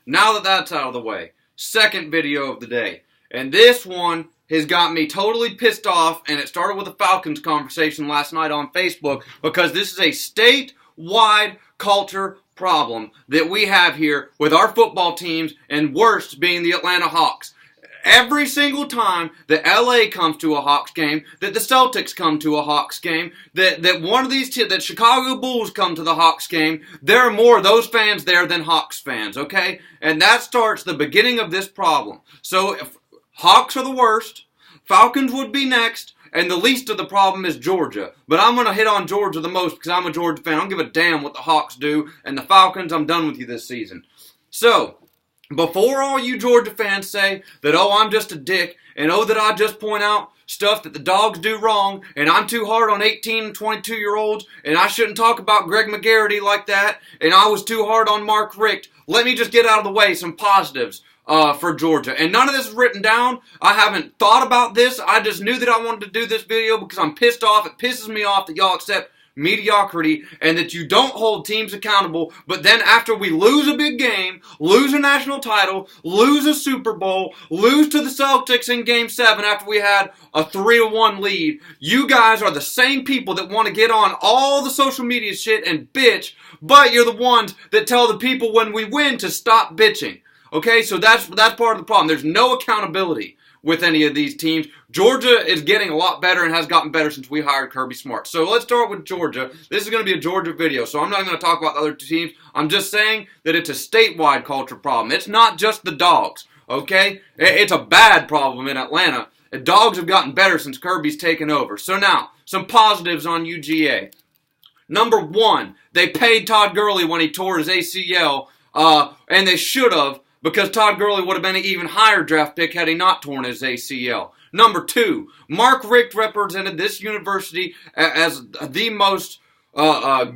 Now that that's out of the way, second video of the day. And this one has got me totally pissed off, and it started with a Falcons conversation last night on Facebook because this is a statewide culture problem that we have here with our football teams, and worst being the Atlanta Hawks. Every single time that LA comes to a Hawks game, that the Celtics come to a Hawks game, that one of these that Chicago Bulls come to the Hawks game, there are more of those fans there than Hawks fans, okay? And that starts the beginning of this problem. So if Hawks are the worst, Falcons would be next, and the least of the problem is Georgia. But I'm going to hit on Georgia the most because I'm a Georgia fan. I don't give a damn what the Hawks do, and the Falcons, I'm done with you this season. So, before all you Georgia fans say that, oh, I'm just a dick, and oh, that I just point out stuff that the dogs do wrong, and I'm too hard on 18 and 22-year-olds, and I shouldn't talk about Greg McGarity like that, and I was too hard on Mark Richt, let me just get out of the way some positives for Georgia. And none of this is written down. I haven't thought about this. I just knew that I wanted to do this video because I'm pissed off. It pisses me off that y'all accept mediocrity and that you don't hold teams accountable, but then after we lose a big game, lose a national title, lose a Super Bowl, lose to the Celtics in Game 7 after we had a 3-1 lead, you guys are the same people that want to get on all the social media shit and bitch, but you're the ones that tell the people when we win to stop bitching. Okay, so that's part of the problem. There's no accountability with any of these teams. Georgia is getting a lot better and has gotten better since we hired Kirby Smart. So let's start with Georgia. This is going to be a Georgia video, so I'm not going to talk about the other teams. I'm just saying that it's a statewide culture problem. It's not just the dogs, okay? It's a bad problem in Atlanta. The dogs have gotten better since Kirby's taken over. So now, some positives on UGA. Number one, they paid Todd Gurley when he tore his ACL, and they should have, because Todd Gurley would have been an even higher draft pick had he not torn his ACL. Number two, Mark Richt represented this university as the most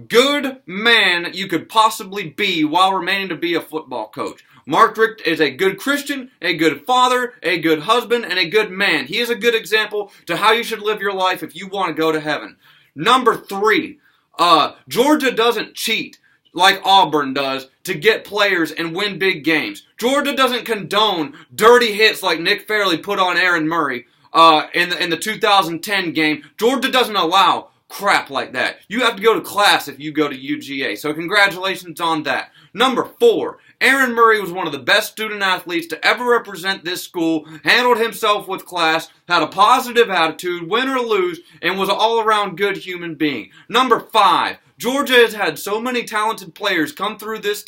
good man you could possibly be while remaining to be a football coach. Mark Richt is a good Christian, a good father, a good husband, and a good man. He is a good example to how you should live your life if you want to go to heaven. Number three, Georgia doesn't cheat like Auburn does to get players and win big games. Georgia doesn't condone dirty hits like Nick Fairley put on Aaron Murray in the 2010 game. Georgia doesn't allow crap like that. You have to go to class if you go to UGA. So congratulations on that. Number four, Aaron Murray was one of the best student athletes to ever represent this school, handled himself with class, had a positive attitude, win or lose, and was an all-around good human being. Number five, Georgia has had so many talented players come through this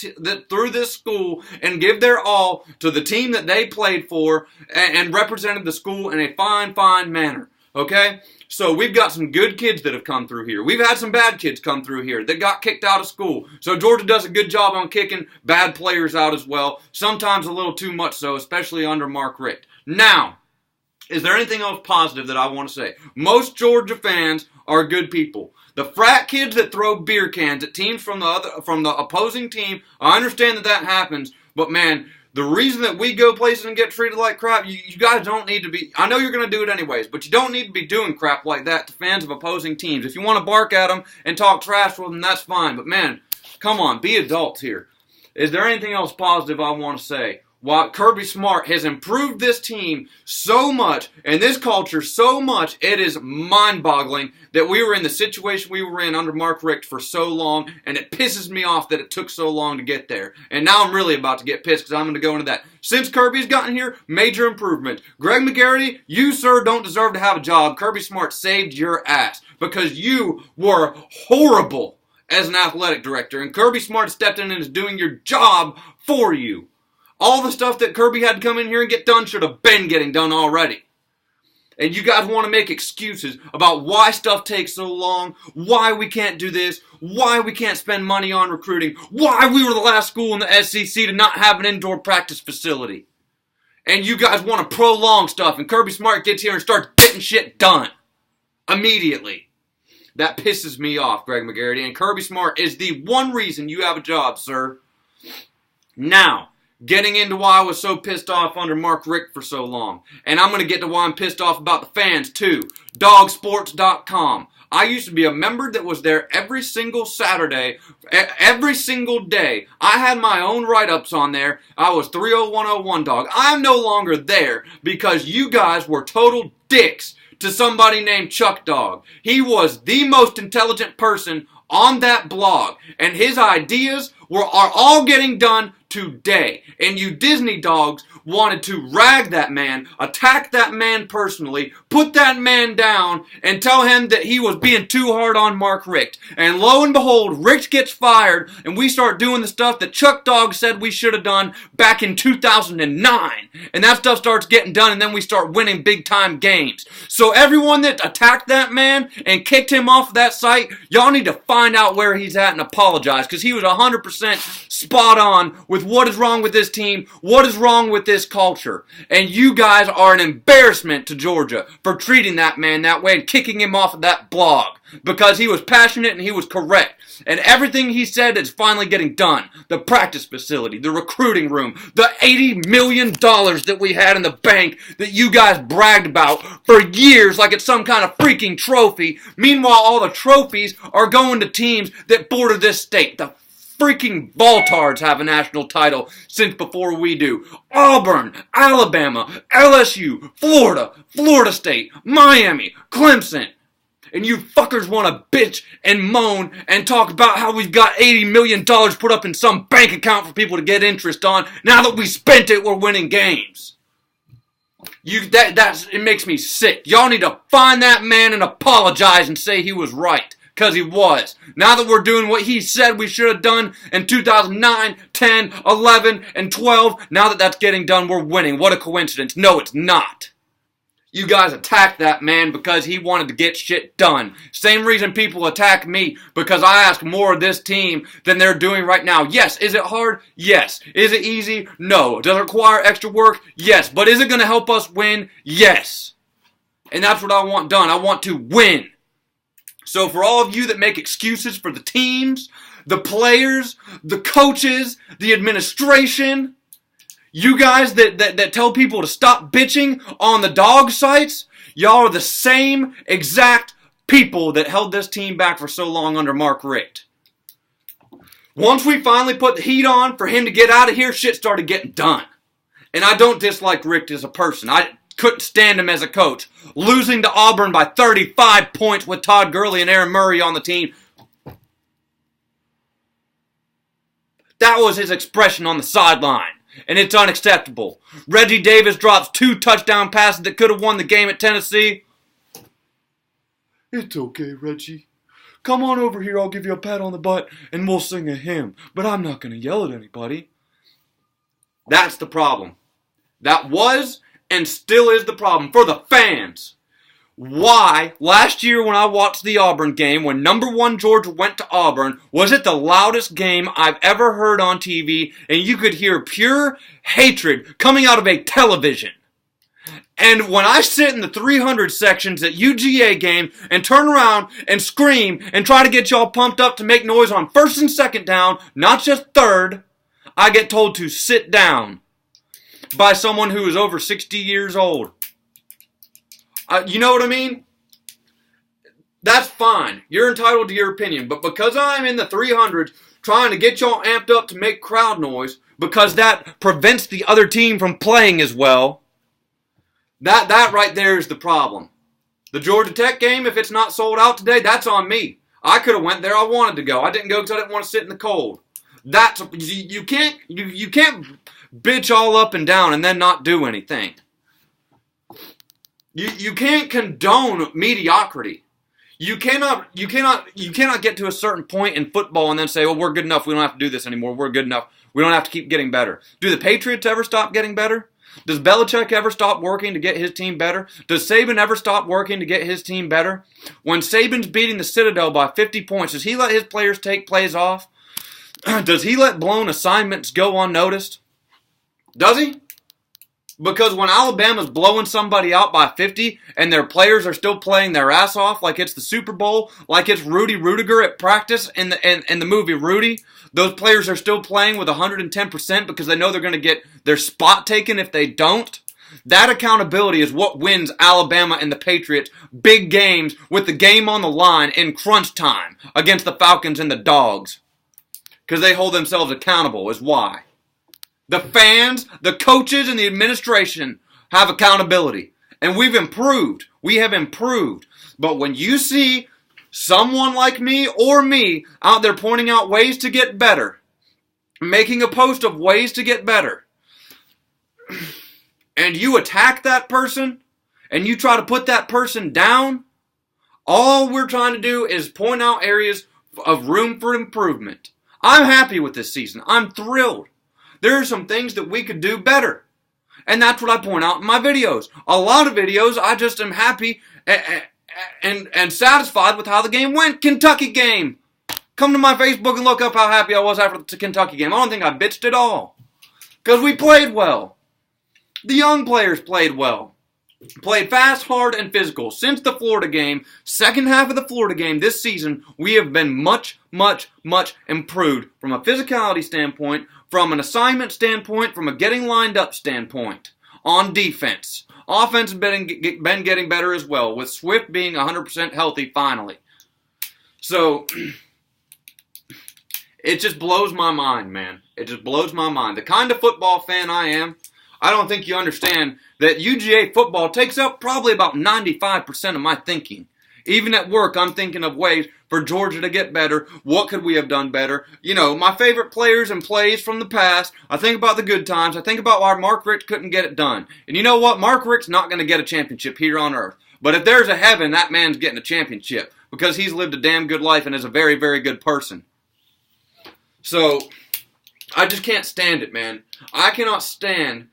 school and give their all to the team that they played for and represented the school in a fine, fine manner. Okay? So we've got some good kids that have come through here. We've had some bad kids come through here that got kicked out of school. So Georgia does a good job on kicking bad players out as well. Sometimes a little too much so, especially under Mark Richt. Now, is there anything else positive that I want to say? Most Georgia fans are good people. The frat kids that throw beer cans at teams from the opposing team, I understand that happens, but man, the reason that we go places and get treated like crap, you guys don't need to be, I know you're going to do it anyways, but you don't need to be doing crap like that to fans of opposing teams. If you want to bark at them and talk trash with them, that's fine, but man, come on, be adults here. Is there anything else positive I want to say? While Kirby Smart has improved this team so much and this culture so much, it is mind-boggling that we were in the situation we were in under Mark Richt for so long, and it pisses me off that it took so long to get there. And now I'm really about to get pissed because I'm going to go into that. Since Kirby's gotten here, major improvement. Greg McGarity, you, sir, don't deserve to have a job. Kirby Smart saved your ass because you were horrible as an athletic director, and Kirby Smart stepped in and is doing your job for you. All the stuff that Kirby had to come in here and get done should have been getting done already. And you guys want to make excuses about why stuff takes so long, why we can't do this, why we can't spend money on recruiting, why we were the last school in the SEC to not have an indoor practice facility. And you guys want to prolong stuff, and Kirby Smart gets here and starts getting shit done immediately. That pisses me off, Greg McGarity, and Kirby Smart is the one reason you have a job, sir. Now, getting into why I was so pissed off under Mark Richt for so long. And I'm going to get to why I'm pissed off about the fans, too. Dogsports.com. I used to be a member that was there every single Saturday, every single day. I had my own write-ups on there. I was 30101 dog. I'm no longer there because you guys were total dicks to somebody named Chuck Dog. He was the most intelligent person on that blog, and his ideas are all getting done today. And you Disney dogs wanted to rag that man, attack that man personally, put that man down, and tell him that he was being too hard on Mark Richt. And lo and behold, Richt gets fired, and we start doing the stuff that Chuck Dog said we should have done back in 2009. And that stuff starts getting done, and then we start winning big-time games. So everyone that attacked that man and kicked him off of that site, y'all need to find out where he's at and apologize, because he was 100% spot on with what is wrong with this team, what is wrong with this culture. And you guys are an embarrassment to Georgia for treating that man that way and kicking him off of that blog because he was passionate and he was correct. And everything he said is finally getting done. The practice facility, the recruiting room, the $80 million that we had in the bank that you guys bragged about for years like it's some kind of freaking trophy. Meanwhile, all the trophies are going to teams that border this state. The freaking Voltards have a national title since before we do. Auburn, Alabama, LSU, Florida, Florida State, Miami, Clemson. And you fuckers want to bitch and moan and talk about how we've got $80 million put up in some bank account for people to get interest on. Now that we spent it, we're winning games. It makes me sick. Y'all need to find that man and apologize and say he was right. Because he was. Now that we're doing what he said we should have done in 2009, 10, 11, and 12, now that that's getting done, we're winning. What a coincidence. No, it's not. You guys attacked that man because he wanted to get shit done. Same reason people attack me, because I ask more of this team than they're doing right now. Yes. Is it hard? Yes. Is it easy? No. Does it require extra work? Yes. But is it going to help us win? Yes. And that's what I want done. I want to win. So for all of you that make excuses for the teams, the players, the coaches, the administration, you guys that tell people to stop bitching on the dog sites, y'all are the same exact people that held this team back for so long under Mark Richt. Once we finally put the heat on for him to get out of here, shit started getting done. And I don't dislike Richt as a person. I couldn't stand him as a coach. Losing to Auburn by 35 points with Todd Gurley and Aaron Murray on the team. That was his expression on the sideline. And it's unacceptable. Reggie Davis drops 2 touchdown passes that could have won the game at Tennessee. It's okay, Reggie. Come on over here, I'll give you a pat on the butt and we'll sing a hymn. But I'm not going to yell at anybody. That's the problem. That was and still is the problem for the fans. Why, last year when I watched the Auburn game, when number 1 Georgia went to Auburn, was it the loudest game I've ever heard on TV, and you could hear pure hatred coming out of a television. And when I sit in the 300 sections at UGA game and turn around and scream and try to get y'all pumped up to make noise on 1st and 2nd down, not just 3rd, I get told to sit down by someone who is over 60 years old. You know what I mean? That's fine. You're entitled to your opinion. But because I'm in the 300s trying to get y'all amped up to make crowd noise, because that prevents the other team from playing as well, that right there is the problem. The Georgia Tech game, if it's not sold out today, that's on me. I could have went there. I wanted to go. I didn't go because I didn't want to sit in the cold. You can't bitch all up and down and then not do anything. You can't condone mediocrity. You cannot get to a certain point in football and then say, well, we're good enough. We don't have to do this anymore. We're good enough. We don't have to keep getting better. Do the Patriots ever stop getting better? Does Belichick ever stop working to get his team better? Does Saban ever stop working to get his team better? When Saban's beating the Citadel by 50 points, does he let his players take plays off? Does he let blown assignments go unnoticed? Does he? Because when Alabama's blowing somebody out by 50 and their players are still playing their ass off like it's the Super Bowl, like it's Rudy Rudiger at practice in the movie Rudy, those players are still playing with 110% because they know they're going to get their spot taken if they don't. That accountability is what wins Alabama and the Patriots big games with the game on the line in crunch time against the Falcons and the Dogs. Because they hold themselves accountable is why. The fans, the coaches, and the administration have accountability. And we've improved. We have improved. But when you see someone like me or me out there pointing out ways to get better, making a post of ways to get better, and you attack that person, and you try to put that person down, all we're trying to do is point out areas of room for improvement. I'm happy with this season. I'm thrilled. There are some things that we could do better. And that's what I point out in my videos. A lot of videos, I just am happy and satisfied with how the game went. Kentucky game. Come to my Facebook and look up how happy I was after the Kentucky game. I don't think I bitched at all. Because we played well. The young players played well. Played fast, hard, and physical. Since the Florida game, second half of the Florida game this season, we have been much, much, much improved from a physicality standpoint, from an assignment standpoint, from a getting lined up standpoint on defense. Offense has been getting better as well, with Swift being 100% healthy finally. So, it just blows my mind, man. It just blows my mind. The kind of football fan I am, I don't think you understand that UGA football takes up probably about 95% of my thinking. Even at work, I'm thinking of ways for Georgia to get better. What could we have done better? You know, my favorite players and plays from the past. I think about the good times. I think about why Mark Richt couldn't get it done. And you know what? Mark Richt's not going to get a championship here on earth. But if there's a heaven, that man's getting a championship because he's lived a damn good life and is a very, very good person. So, I just can't stand it, man. I cannot stand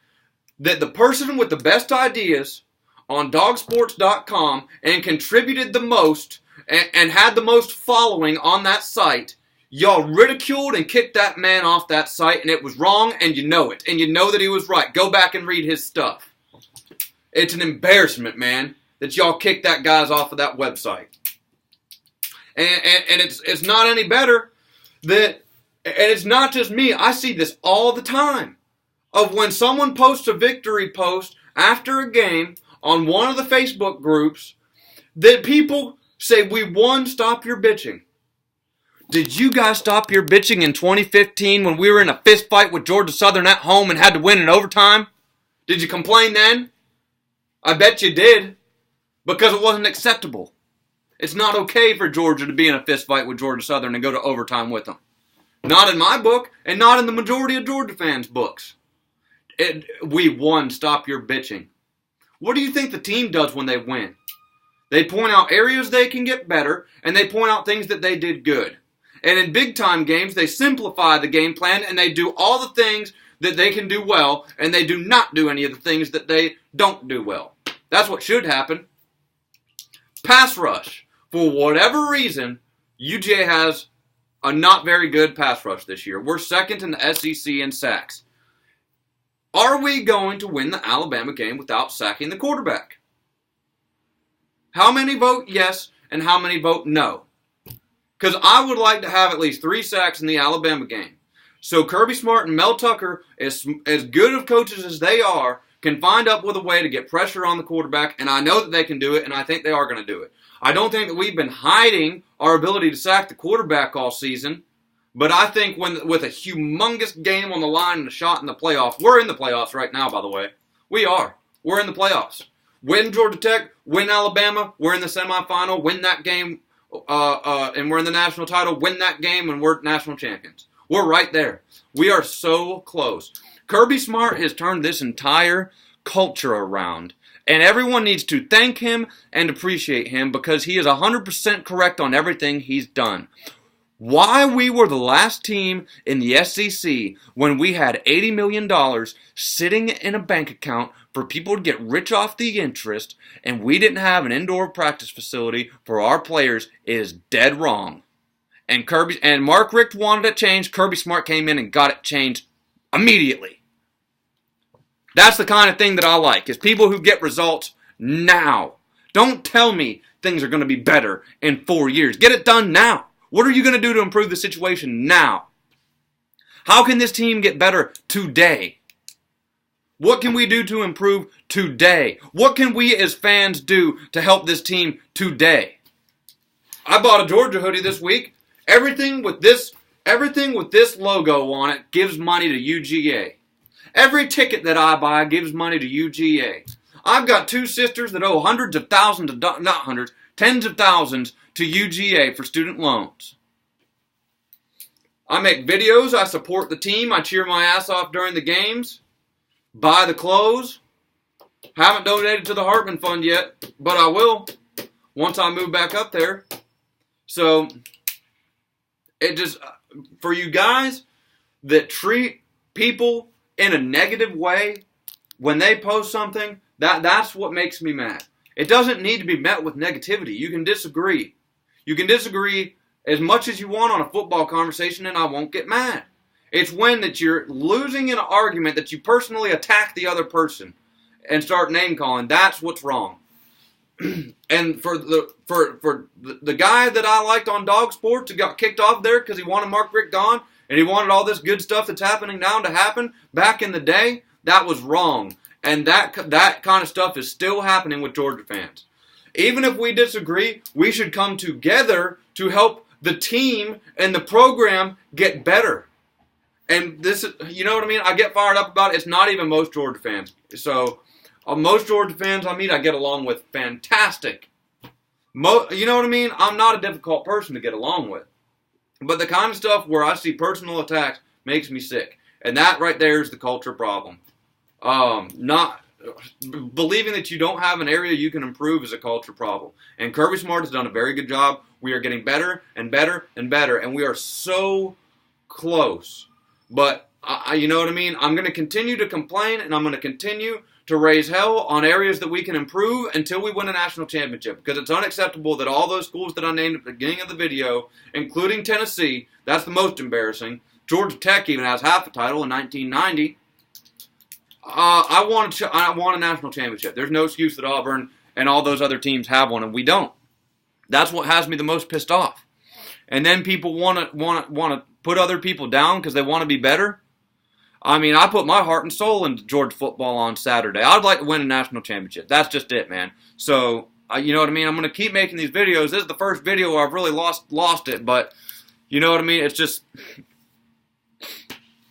that the person with the best ideas on dogsports.com and contributed the most and had the most following on that site, y'all ridiculed and kicked that man off that site, and it was wrong, and you know it. And you know that he was right. Go back and read his stuff. It's an embarrassment, man, that y'all kicked that guy off of that website. And it's not any better that, and it's not just me, I see this all the time, of when someone posts a victory post after a game on one of the Facebook groups, that people say, we won, stop your bitching. Did you guys stop your bitching in 2015 when we were in a fist fight with Georgia Southern at home and had to win in overtime? Did you complain then? I bet you did, because it wasn't acceptable. It's not okay for Georgia to be in a fist fight with Georgia Southern and go to overtime with them. Not in my book, and not in the majority of Georgia fans' books. We won, stop your bitching. What do you think the team does when they win? They point out areas they can get better, and they point out things that they did good. And in big-time games, they simplify the game plan, and they do all the things that they can do well, and they do not do any of the things that they don't do well. That's what should happen. Pass rush. For whatever reason, UGA has a not very good pass rush this year. We're second in the SEC in sacks. Are we going to win the Alabama game without sacking the quarterback? How many vote yes and how many vote no? Because I would like to have at least 3 sacks in the Alabama game. So Kirby Smart and Mel Tucker, as good of coaches as they are, can find up with a way to get pressure on the quarterback, and I know that they can do it, and I think they are going to do it. I don't think that we've been hiding our ability to sack the quarterback all season. But I think with a humongous game on the line and a shot in the playoffs, we're in the playoffs right now, by the way. We are. We're in the playoffs. Win Georgia Tech, win Alabama, we're in the semifinal, win that game, and we're in the national title, win that game, and we're national champions. We're right there. We are so close. Kirby Smart has turned this entire culture around, and everyone needs to thank him and appreciate him because he is 100% correct on everything he's done. Why we were the last team in the SEC when we had $80 million sitting in a bank account for people to get rich off the interest, and we didn't have an indoor practice facility for our players is dead wrong. And Mark Richt wanted it changed. Kirby Smart came in and got it changed immediately. That's the kind of thing that I like, is people who get results now. Don't tell me things are going to be better in 4 years. Get it done now. What are you going to do to improve the situation now? How can this team get better today? What can we do to improve today? What can we as fans do to help this team today? I bought a Georgia hoodie this week. Everything with this logo on it gives money to UGA. Every ticket that I buy gives money to UGA. I've got two sisters that owe hundreds of thousands of not hundreds, tens of thousands to UGA for student loans. I make videos, I support the team, I cheer my ass off during the games, buy the clothes. Haven't donated to the Hartman Fund yet, but I will once I move back up there. So, it just, for you guys that treat people in a negative way when they post something, that's what makes me mad. It doesn't need to be met with negativity. You can disagree. You can disagree as much as you want on a football conversation, and I won't get mad. It's when that you're losing in an argument that you personally attack the other person and start name calling. That's what's wrong. And for the guy that I liked on Dog Sports who got kicked off there because he wanted Mark Richt gone and he wanted all this good stuff that's happening now to happen back in the day, that was wrong. And that kind of stuff is still happening with Georgia fans. Even if we disagree, we should come together to help the team and the program get better. And this is, you know what I mean? I get fired up about it. It's not even most Georgia fans. So, most Georgia fans I meet, I get along with fantastic. You know what I mean? I'm not a difficult person to get along with. But the kind of stuff where I see personal attacks makes me sick. And that right there is the culture problem. Not believing that you don't have an area you can improve is a culture problem. And Kirby Smart has done a very good job. We are getting better and better and better. And we are so close. But, you know what I mean? I'm going to continue to complain and I'm going to continue to raise hell on areas that we can improve until we win a national championship. Because it's unacceptable that all those schools that I named at the beginning of the video, including Tennessee, that's the most embarrassing. Georgia Tech even has half a title in 1990. I want a national championship. There's no excuse that Auburn and all those other teams have one, and we don't. That's what has me the most pissed off. And then people want to put other people down because they want to be better. I mean, I put my heart and soul into Georgia football on Saturday. I'd like to win a national championship. That's just it, man. So, you know what I mean? I'm going to keep making these videos. This is the first video where I've really lost it, but you know what I mean? It's just,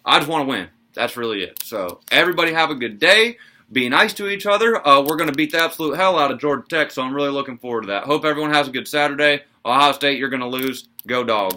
I just want to win. That's really it. So, everybody have a good day. Be nice to each other. We're going to beat the absolute hell out of Georgia Tech, so I'm really looking forward to that. Hope everyone has a good Saturday. Ohio State, you're going to lose. Go Dogs.